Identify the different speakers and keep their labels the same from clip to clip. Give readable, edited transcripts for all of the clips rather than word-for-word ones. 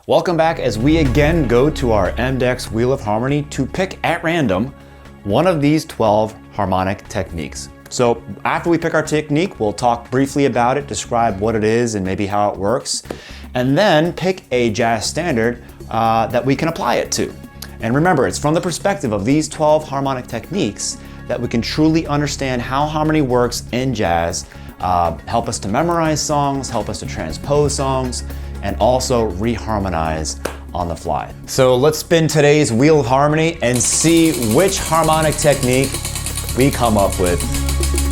Speaker 1: Welcome back as we again go to our mDecks Wheel of Harmony to pick at random one of these 12 harmonic techniques. So after we pick our technique, we'll talk briefly about it, describe what it is and maybe how it works, and then pick a jazz standard that we can apply it to. And remember, it's from the perspective of these 12 harmonic techniques that we can truly understand how harmony works in jazz, help us to memorize songs, help us to transpose songs, and also reharmonize on the fly. So let's spin today's Wheel of Harmony and see which harmonic technique we come up with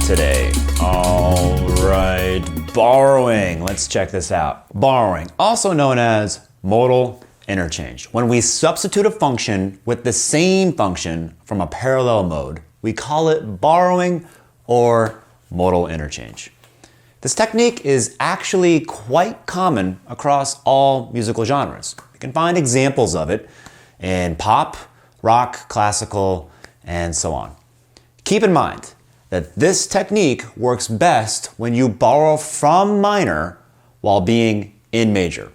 Speaker 1: today. All right, borrowing. Let's check this out. Borrowing, also known as modal interchange. When we substitute a function with the same function from a parallel mode, we call it borrowing or modal interchange. This technique is actually quite common across all musical genres. You can find examples of it in pop, rock, classical, and so on. Keep in mind that this technique works best when you borrow from minor while being in major.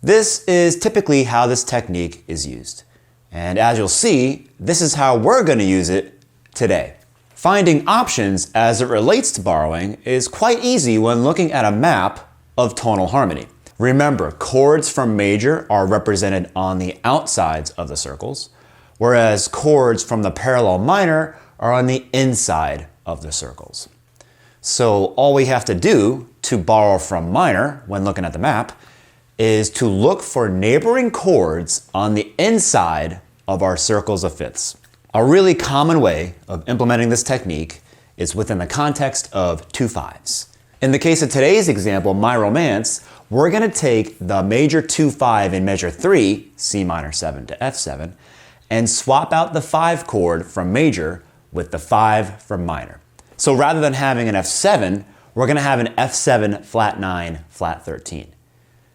Speaker 1: This is typically how this technique is used. And as you'll see, this is how we're going to use it today. Finding options as it relates to borrowing is quite easy when looking at a map of tonal harmony. Remember, chords from major are represented on the outsides of the circles, whereas chords from the parallel minor are on the inside of the circles. So all we have to do to borrow from minor when looking at the map is to look for neighboring chords on the inside of our circles of fifths. A really common way of implementing this technique is within the context of 2/5s. In the case of today's example, My Romance, we're going to take the major 2/5 in measure 3, C minor 7 to F7, and swap out the 5 chord from major with the 5 from minor. So rather than having an F7, we're going to have an F7 flat 9, flat 13.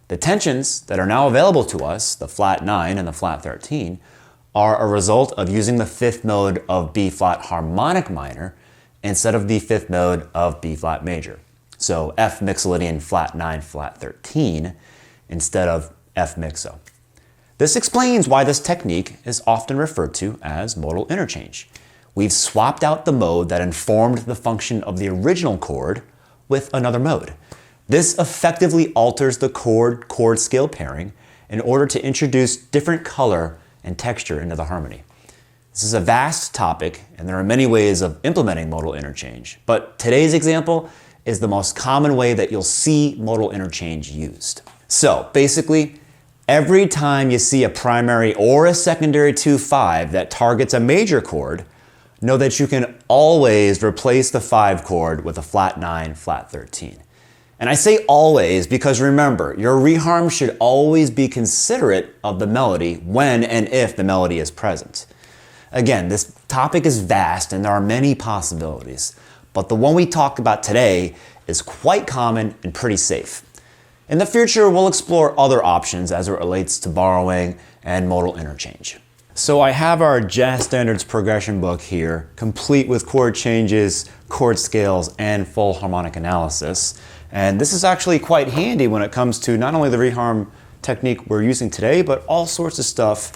Speaker 1: The tensions that are now available to us, the flat 9 and the flat 13, are a result of using the 5th mode of B flat harmonic minor instead of the 5th mode of B flat major. So F mixolydian flat 9 flat 13 instead of F mixo. This explains why this technique is often referred to as modal interchange. We've swapped out the mode that informed the function of the original chord with another mode. This effectively alters the chord scale pairing in order to introduce different color and texture into the harmony. This is a vast topic, and there are many ways of implementing modal interchange, but today's example is the most common way that you'll see modal interchange used. So basically, every time you see a primary or a secondary 2/5 that targets a major chord, know that you can always replace the 5 chord with a flat 9, flat 13. And I say always because remember, your reharm should always be considerate of the melody when and if the melody is present. Again, this topic is vast and there are many possibilities, but the one we talked about today is quite common and pretty safe. In the future, we'll explore other options as it relates to borrowing and modal interchange. So I have our Jazz Standards progression book here, complete with chord changes, chord scales, and full harmonic analysis. And this is actually quite handy when it comes to not only the reharm technique we're using today, but all sorts of stuff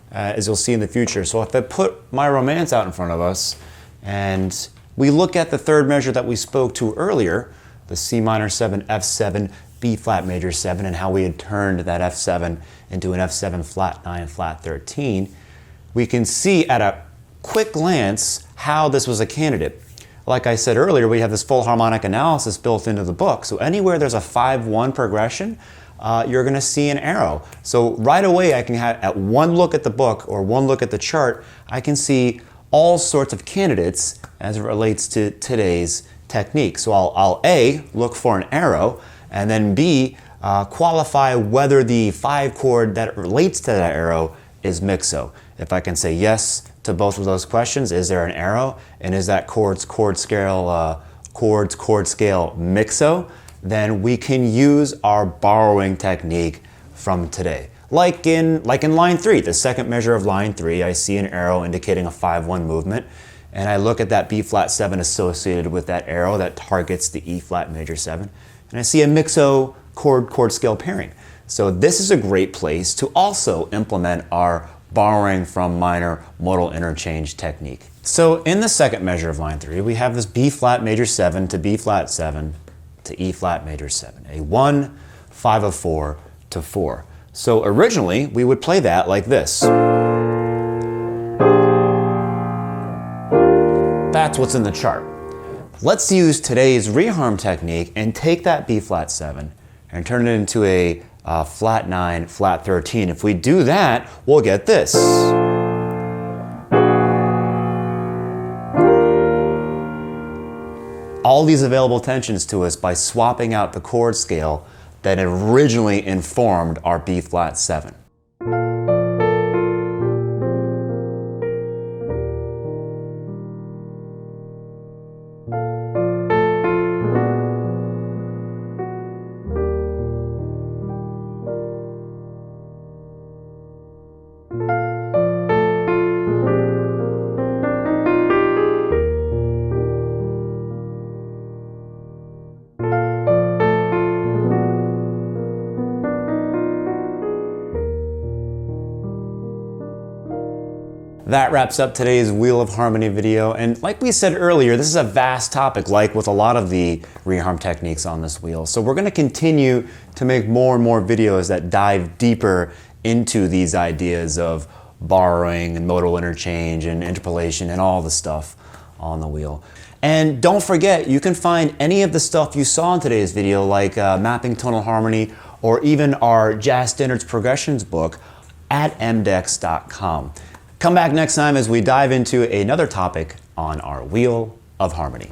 Speaker 1: as you'll see in the future. So if I put My Romance out in front of us and we look at the third measure that we spoke to earlier, the C minor 7, F7, B flat major 7, and how we had turned that F7 into an F7 flat 9, flat 13, we can see at a quick glance how this was a candidate. Like I said earlier, we have this full harmonic analysis built into the book. So anywhere there's a 5-1 progression, you're going to see an arrow. So right away, I can have, at one look at the book or one look at the chart, I can see all sorts of candidates as it relates to today's technique. So I'll A, look for an arrow, and then B, qualify whether the 5 chord that relates to that arrow is mixo. If I can say yes to both of those questions, is there an arrow, and is that chord scale mixo, then we can use our borrowing technique from today. Like in line 3, the second measure of line 3, I see an arrow indicating a 5-1 movement, and I look at that B flat 7 associated with that arrow that targets the E flat major 7, and I see a mixo chord scale pairing. So this is a great place to also implement our borrowing from minor modal interchange technique. So in the second measure of line 3, we have this B flat major 7 to B flat 7 to E flat major 7, a 1, 5 of 4 to 4. So originally we would play that like this. That's what's in the chart. Let's use today's reharm technique and take that B flat 7 and turn it into a flat 9, flat 13. If we do that, we'll get this. All these available tensions to us by swapping out the chord scale that originally informed our B flat 7. That wraps up today's Wheel of Harmony video, and like we said earlier, this is a vast topic, like with a lot of the reharm techniques on this wheel. So we're going to continue to make more and more videos that dive deeper into these ideas of borrowing and modal interchange and interpolation and all the stuff on the wheel. And don't forget, you can find any of the stuff you saw in today's video, like mapping tonal harmony or even our Jazz Standards Progressions book at mDecks.com. Come back next time as we dive into another topic on our Wheel of Harmony.